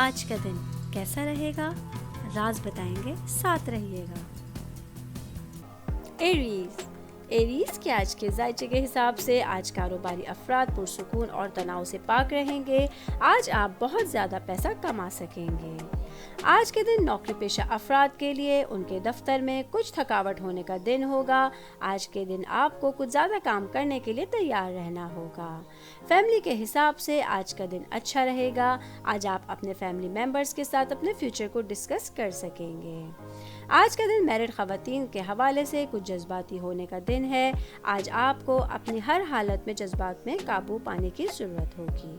آج کا دن کیسا رہے گا؟ راز بتائیں گے، ساتھ رہیے گا۔ ایریز کے آج کے ذائچے کے حساب سے آج کاروباری افراد پرسکون اور تناؤ سے پاک رہیں گے۔ آج آپ بہت زیادہ پیسہ کما سکیں گے۔ آج کے دن نوکری پیشہ افراد کے لیے ان کے دفتر میں کچھ تھکاوٹ ہونے کا دن ہوگا۔ آج کے دن آپ کو کچھ زیادہ کام کرنے کے لیے تیار رہنا ہوگا۔ فیملی کے حساب سے آج کا دن اچھا رہے گا۔ آج آپ اپنے فیملی ممبرز کے ساتھ اپنے فیوچر کو ڈسکس کر سکیں گے۔ آج کا دن میرڈ خواتین کے حوالے سے کچھ جذباتی ہونے کا دن ہے۔ آج آپ کو اپنی ہر حالت میں جذبات میں قابو پانے کی ضرورت ہوگی۔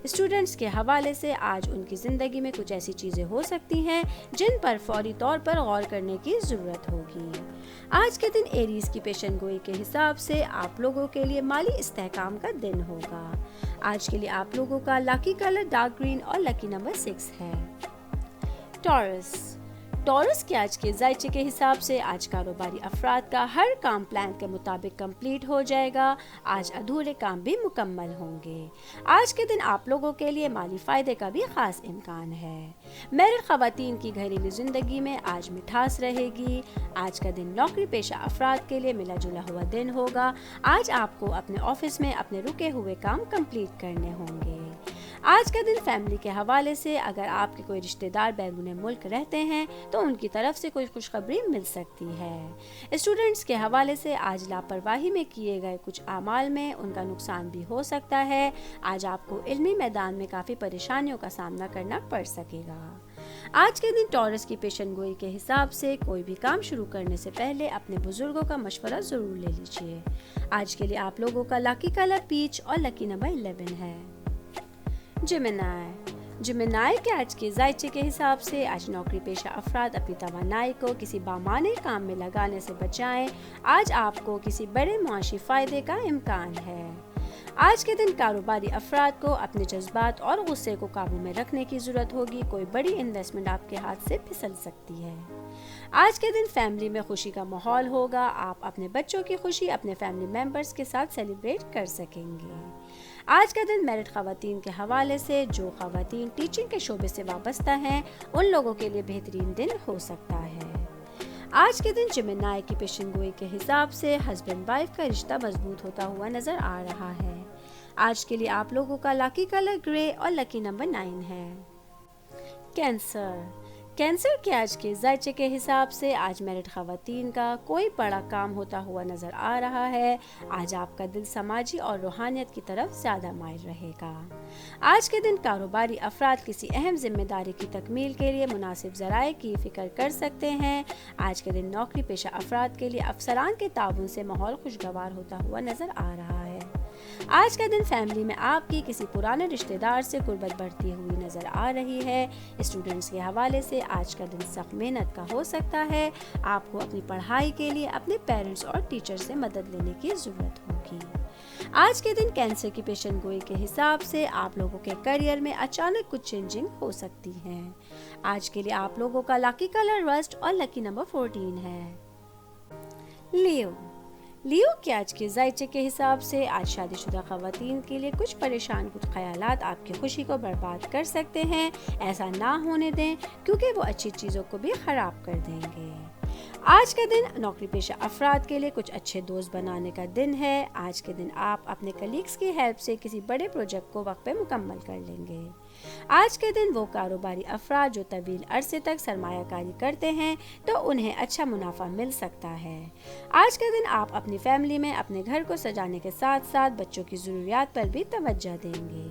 اسٹوڈنٹس کے حوالے سے آج ان کی زندگی میں کچھ ایسی چیزیں ہو سکتی ہیں جن پر فوری طور پر غور کرنے کی ضرورت ہوگی۔ آج کے دن ایریز کی پیشن گوئی کے حساب سے آپ لوگوں کے لیے مالی استحکام کا دن ہوگا۔ آج کے لیے آپ لوگوں کا لکی کلر ڈارک گرین اور لکی نمبر 6 ہے۔ ٹورس کے آج کے ذائچے کے حساب سے آج کاروباری افراد کا ہر کام پلان کے مطابق کمپلیٹ ہو جائے گا۔ آج ادھورے کام بھی مکمل ہوں گے۔ آج کے دن آپ لوگوں کے لیے مالی فائدے کا بھی خاص امکان ہے۔ میرڈ خواتین کی گھریلو زندگی میں آج مٹھاس رہے گی۔ آج کا دن نوکری پیشہ افراد کے لیے ملا جلا ہوا دن ہوگا۔ آج آپ کو اپنے آفس میں اپنے رکے ہوئے کام کمپلیٹ کرنے ہوں گے۔ آج کا دن فیملی کے حوالے سے اگر آپ کے کوئی رشتہ دار بیرون ملک رہتے ہیں تو ان کی طرف سے کوئی خوشخبری مل سکتی ہے۔ اسٹوڈنٹس کے حوالے سے آج لاپرواہی میں کیے گئے کچھ اعمال میں ان کا نقصان بھی ہو سکتا ہے۔ آج آپ کو علمی میدان میں کافی پریشانیوں کا سامنا کرنا پڑ سکے گا۔ آج کے دن ٹورس کی پیشن گوئی کے حساب سے کوئی بھی کام شروع کرنے سے پہلے اپنے بزرگوں کا مشورہ ضرور لے لیجیے۔ آج کے لیے آپ لوگوں کا لکی کلر پیچ اور لکی نمبر 11 ہے۔ جمنائی کے آج کے ذائچے کے حساب سے آج نوکری پیشہ افراد اپنی توانائی کو کسی بامعنی کام میں لگانے سے بچائیں۔ آج آپ کو کسی بڑے معاشی فائدے کا امکان ہے۔ آج کے دن کاروباری افراد کو اپنے جذبات اور غصے کو قابو میں رکھنے کی ضرورت ہوگی۔ کوئی بڑی انویسٹمنٹ آپ کے ہاتھ سے پھسل سکتی ہے۔ آج کے دن فیملی میں خوشی کا ماحول ہوگا۔ آپ اپنے بچوں کی خوشی اپنے فیملی ممبرز کے ساتھ سیلیبریٹ کر سکیں گے۔ آج کا دن میرڈ خواتین کے حوالے سے جو خواتین ٹیچنگ کے شعبے سے وابستہ ہیں ان لوگوں کے لیے بہترین دن ہو سکتا ہے۔ آج کے دن جمنائی کی پیشن گوئی کے حساب سے ہسبینڈ وائف کا رشتہ مضبوط ہوتا ہوا نظر آ رہا ہے۔ آج کے لیے آپ لوگوں کا لکی کلر گرے اور لکی نمبر 9 ہے۔ کینسر کے آج کے ذائچے کے حساب سے آج میرڈ خواتین کا کوئی بڑا کام ہوتا ہوا نظر آ رہا ہے۔ آج آپ کا دل سماجی اور روحانیت کی طرف زیادہ مائل رہے گا۔ آج کے دن کاروباری افراد کسی اہم ذمہ داری کی تکمیل کے لیے مناسب ذرائع کی فکر کر سکتے ہیں۔ آج کے دن نوکری پیشہ افراد کے لیے افسران کے تعاون سے ماحول خوشگوار ہوتا ہوا نظر آ رہا ہے۔ آج کا دن فیملی میں آپ کی کسی پرانے رشتہ دار سے قربت بڑھتی ہوئی نظر آ رہی ہے۔ اسٹوڈنٹس کے حوالے سے آج کا دن سخت محنت کا ہو سکتا ہے۔ آپ کو اپنی پڑھائی کے لیے اپنے پیرنٹس اور ٹیچر سے مدد لینے کی ضرورت ہوگی۔ آج کے دن کینسر کی پیشن گوئی کے حساب سے آپ لوگوں کے کیریئر میں اچانک کچھ چینجنگ ہو سکتی ہے۔ آج کے لیے آپ لوگوں کا لکی کلر رسٹ اور لکی نمبر 14 ہے۔ لیو کے آج کے ذائچے کے حساب سے آج شادی شدہ خواتین کے لیے کچھ پریشان کچھ خیالات آپ کی خوشی کو برباد کر سکتے ہیں۔ ایسا نہ ہونے دیں کیونکہ وہ اچھی چیزوں کو بھی خراب کر دیں گے۔ آج کا دن نوکری پیشہ افراد کے لیے کچھ اچھے دوست بنانے کا دن ہے۔ آج کے دن آپ اپنے کلیگز کی ہیلپ سے کسی بڑے پروجیکٹ کو وقت پہ مکمل کر لیں گے۔ آج کے دن وہ کاروباری افراد جو طویل عرصے تک سرمایہ کاری کرتے ہیں تو انہیں اچھا منافع مل سکتا ہے۔ آج کے دن آپ اپنی فیملی میں اپنے گھر کو سجانے کے ساتھ ساتھ بچوں کی ضروریات پر بھی توجہ دیں گے۔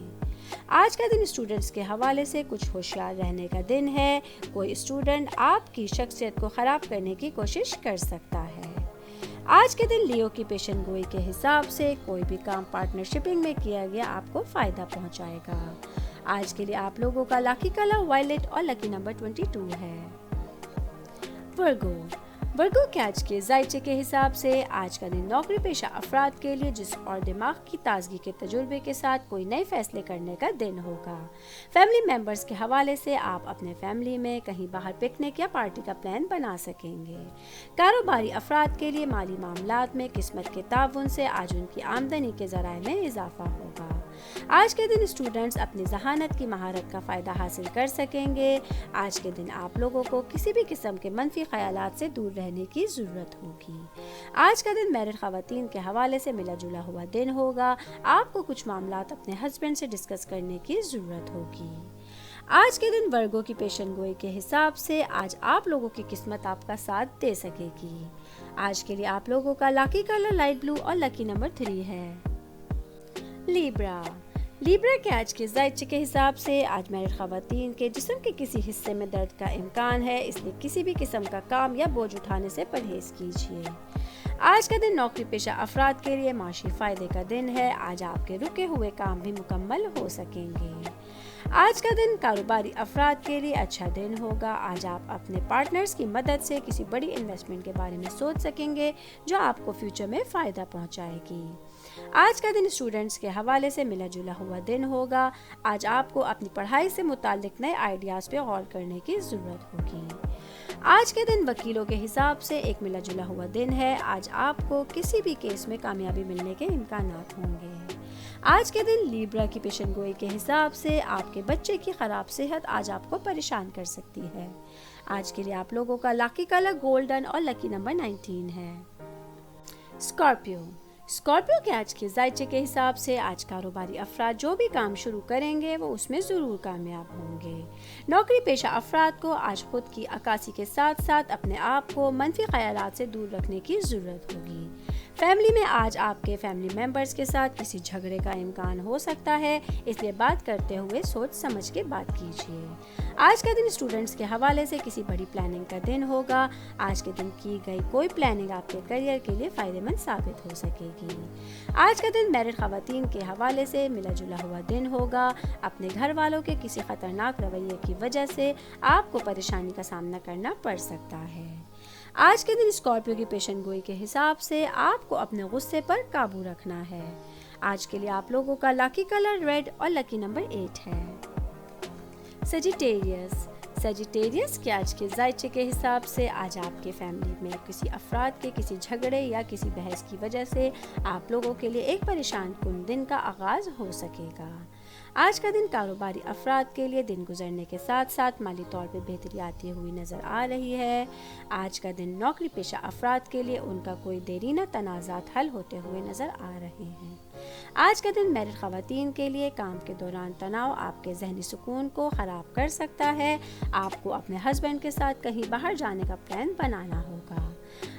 آج کا دن اسٹوڈنٹس کے حوالے سے کچھ ہوشیار رہنے کا دن ہے۔ کوئی اسٹوڈنٹ آپ کی شخصیت کو خراب کرنے کی کوشش کر سکتا ہے۔ آج کے دن لیو کی پیشن گوئی کے حساب سے کوئی بھی کام پارٹنرشپنگ میں کیا گیا آپ کو فائدہ پہنچائے گا۔ آج کے لیے آپ لوگوں کا لکی کلر وائلٹ اور لکی نمبر 22 ہے۔ वर्गो के आज के जायचे के हिसाब से आज का दिन नौकरी पेशा अफराद के लिए जिस्म और दिमाग की ताजगी के तजुर्बे के साथ कोई नए फैसले करने का दिन होगा। फैमिली मेंबर्स के हवाले से आप अपने फैमिली में कहीं बाहर पिकनिक या पार्टी का प्लान बना सकेंगे। कारोबारी अफराद के लिए माली मामलात में किस्मत के ताउन से आज उनकी आमदनी के ज़राए में इजाफा होगा। आज के दिन स्टूडेंट्स अपनी जहानत की महारत का फ़ायदा हासिल कर सकेंगे। आज के दिन आप लोगों को किसी भी किस्म के मनफी ख्यालात से दूर रहने की ज़रूरत होगी। आज का दिन मैरिड ख़वातीन के हवाले से मिला जुला हुआ दिन होगा। आपको कुछ मामलात अपने हस्बैंड से डिस्कस करने की ज़रूरत होगी। आज के दिन वर्गों की पेशन गोई के हिसाब से आज आप लोगों की किस्मत आपका साथ दे सकेगी। आज के लिए आप लोगों का लकी कलर लाइट ब्लू और लकी नंबर 3 है। लिब्रा के आज के जायचे के हिसाब से आज मैरिड ख़वातीन के जिस्म के किसी हिस्से में दर्द का इम्कान है, इसलिए किसी भी किस्म का काम या बोझ उठाने से परहेज़ कीजिए। आज का दिन नौकरी पेशा अफराद के लिए माशी फ़ायदे का दिन है। आज आपके रुके हुए काम भी मुकम्मल हो सकेंगे। आज का दिन कारोबारी अफराद के लिए अच्छा दिन होगा। आज आप अपने पार्टनर्स की मदद से किसी बड़ी इन्वेस्टमेंट के बारे में सोच सकेंगे जो आपको फ्यूचर में फ़ायदा पहुंचाएगी। आज का दिन स्टूडेंट्स के हवाले से मिला जुला हुआ दिन होगा। आज आपको अपनी पढ़ाई से मुताल्लिक नए आइडियाज़ पे गौर करने की ज़रूरत होगी। आज के दिन वकीलों के हिसाब से एक मिला जुला हुआ दिन है। आज आपको किसी भी केस में कामयाबी मिलने के इम्कानात होंगे। आज के दिन लिब्रा की पेशन गोई के हिसाब से आपके बच्चे की ख़राब सेहत आज आपको परेशान कर सकती है। आज के लिए आप लोगों का लकी कलर गोल्डन और लकी नंबर 19 है। स्कॉर्पियो के आज के जायचे के हिसाब से आज कारोबारी अफराद जो भी काम शुरू करेंगे वो उसमें ज़रूर कामयाब होंगे। नौकरी पेशा अफराद को आज खुद की अक्कासी के साथ साथ अपने आप को मनफी ख्यालात से दूर रखने की ज़रूरत होगी। फैमिली में आज आपके फैमिली मेंबर्स के साथ किसी झगड़े का इम्कान हो सकता है, इसलिए बात करते हुए सोच समझ के बात कीजिए। आज का दिन स्टूडेंट्स के हवाले से किसी बड़ी प्लानिंग का दिन होगा। आज के दिन की गई कोई प्लानिंग आपके करियर के लिए फ़ायदेमंद साबित हो सकेगी। आज का दिन मैरिड ख़वातीन के हवाले से मिला जुला हुआ दिन होगा। अपने घर वालों के किसी ख़तरनाक रवैये की वजह से आपको परेशानी का सामना करना पड़ सकता है। आज के दिन स्कॉर्पियो की पेशन गोई के हिसाब से आपको अपने गुस्से पर काबू रखना है। आज के लिए आप लोगों का लकी कलर रेड और लकी नंबर 8 है। सजिटेरियस के आज के जायचे के हिसाब से आज आपके फैमिली में किसी अफराद के किसी झगड़े या किसी बहस की वजह से आप लोगों के लिए एक परेशान कुन दिन का आगाज़ हो सकेगा। आज का दिन कारोबारी अफराद के लिए दिन गुजरने के साथ साथ माली तौर पे बेहतरी आती हुई नज़र आ रही है। आज का दिन नौकरी पेशा अफराद के लिए उनका कोई देरीना तनाज़ात हल होते हुए नज़र आ रहे हैं। आज का दिन मैरिड ख़वातीन के लिए काम के दौरान तनाव आपके जहनी सुकून को ख़राब कर सकता है। आपको अपने हस्बैंड के साथ कहीं बाहर जाने का प्लान बनाना होगा।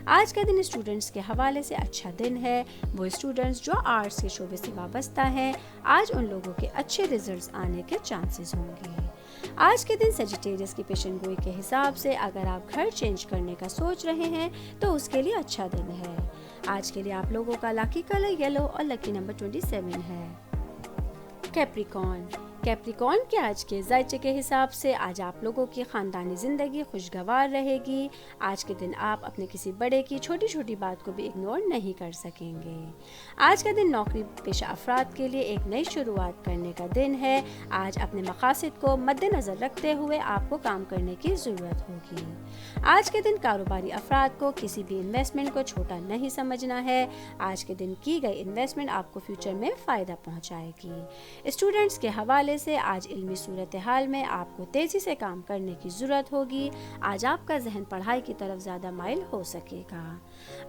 आज का दिन स्टूडेंट्स के हवाले से अच्छा दिन है। वो स्टूडेंट्स जो आर्ट्स के शोबे से वाबस्ता हैं, आज उन लोगों के अच्छे रिजल्ट्स आने के चांसेस होंगे। आज के दिन सजिटेरियस की पेशन गोई के हिसाब से अगर आप घर चेंज करने का सोच रहे हैं तो उसके लिए अच्छा दिन है। आज के लिए आप लोगों का लकी कलर येलो और लकी नंबर 27 है। कैप्रिकॉर्न के आज के जायचे के हिसाब से आज आप लोगों की ख़ानदानी ज़िंदगी खुशगवार रहेगी। आज के दिन आप अपने किसी बड़े की छोटी छोटी बात को भी इग्नोर नहीं कर सकेंगे। आज का दिन नौकरी पेशा अफराद के लिए एक नई शुरुआत करने का दिन है। आज अपने मकासद को मद्देनज़र रखते हुए आपको काम करने की ज़रूरत होगी। आज के दिन कारोबारी अफराद को किसी भी इन्वेस्टमेंट को छोटा नहीं समझना है। आज के दिन की गई इन्वेस्टमेंट आपको फ्यूचर में फ़ायदा पहुँचाएगी। स्टूडेंट्स के हवाले से आज इल्मी सूरत हाल में आपको तेज़ी से काम करने की ज़रूरत होगी। आज आपका जहन पढ़ाई की तरफ ज़्यादा माइल हो सकेगा।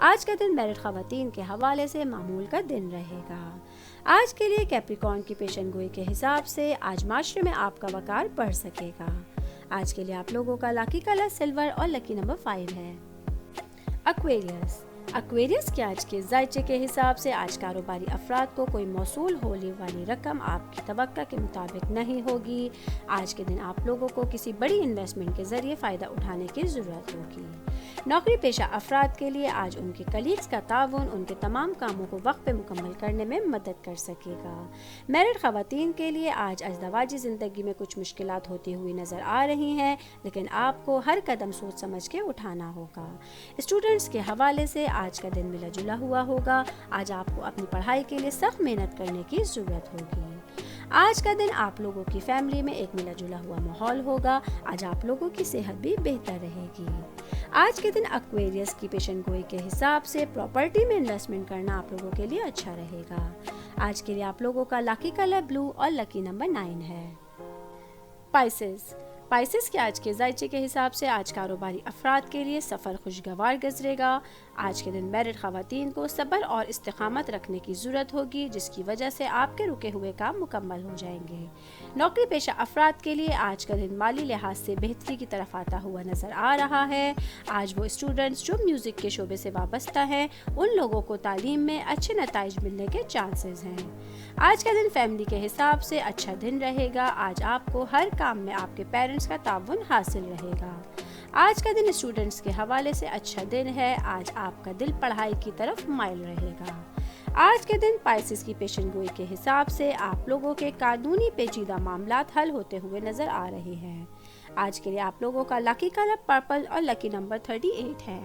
आज का दिन मैरिड ख़वातीन के हवाले से मामूल का दिन रहेगा। आज के लिए कैप्रिकॉर्न की पेशन गोई के हिसाब से आज माशरे में आपका वक़ार बढ़ सकेगा। आज के लिए आप लोगों का लकी कलर सिल्वर और लकी नंबर 5 है। एक्वेरियस के आज के जायचे के हिसाब से आज कारोबारी अफराद को कोई मौसूल होने वाली रकम आपकी तवक्का के मुताबिक नहीं होगी। आज के दिन आप लोगों को किसी बड़ी इन्वेस्टमेंट के ज़रिए फ़ायदा उठाने की ज़रूरत होगी। नौकरी पेशा अफराद के लिए आज उनके कलीग्स का ताउन उनके तमाम कामों को वक्त पे मुकम्मल करने में मदद कर सकेगा। मैरिड ख़वातीन के लिए आज अज़दवाजी ज़िंदगी में कुछ मुश्किलात होती हुई नज़र आ रही हैं, लेकिन आपको हर कदम सोच समझ के उठाना होगा। स्टूडेंट्स के हवाले से आज का दिन मिला जुला हुआ होगा। आज आपको अपनी पढ़ाई के लिए सख्त मेहनत करने की ज़रूरत होगी। आज का दिन आप लोगों की फैमिली में एक मिला जुला हुआ माहौल होगा। आज आप लोगों की सेहत भी बेहतर रहेगी। आज के दिन एक्वेरियस की पेशन गोई के हिसाब से प्रॉपर्टी में इन्वेस्टमेंट करना आप लोगों के लिए अच्छा रहेगा। आज के लिए आप लोगों का लकी कलर ब्लू और लकी नंबर 9 है। पाइसेस के आज के जायचे के हिसाब से आज कारोबारी अफराद के लिए सफ़र खुशगवार गुजरेगा। आज के दिन मैरिड ख़वातीन को सब्र और इस्तिक़ामत रखने की ज़रूरत होगी, जिसकी वजह से आपके रुके हुए काम मुकम्मल हो जाएंगे। नौकरी पेशा अफराद के लिए आज का दिन माली लिहाज से बेहतरी की तरफ आता हुआ नज़र आ रहा है। आज वो स्टूडेंट्स जो म्यूज़िक के शोबे से वाबस्ता हैं, उन लोगों को तालीम में अच्छे नताइज मिलने के चांसेस हैं। आज का दिन फैमिली के हिसाब से अच्छा दिन रहेगा। आज आपको हर काम में आपके पेरेंट्स का ताउन हासिल रहेगा। आज का दिन स्टूडेंट्स के हवाले से अच्छा दिन है। आज आपका दिल पढ़ाई की तरफ माइल रहेगा। आज के दिन पाइसेस की पेशन गोई के हिसाब से आप लोगों के कानूनी पेचीदा मामलात हल होते हुए नजर आ रहे हैं। आज के लिए आप लोगों का लकी कलर पर्पल और लकी नंबर 38 है।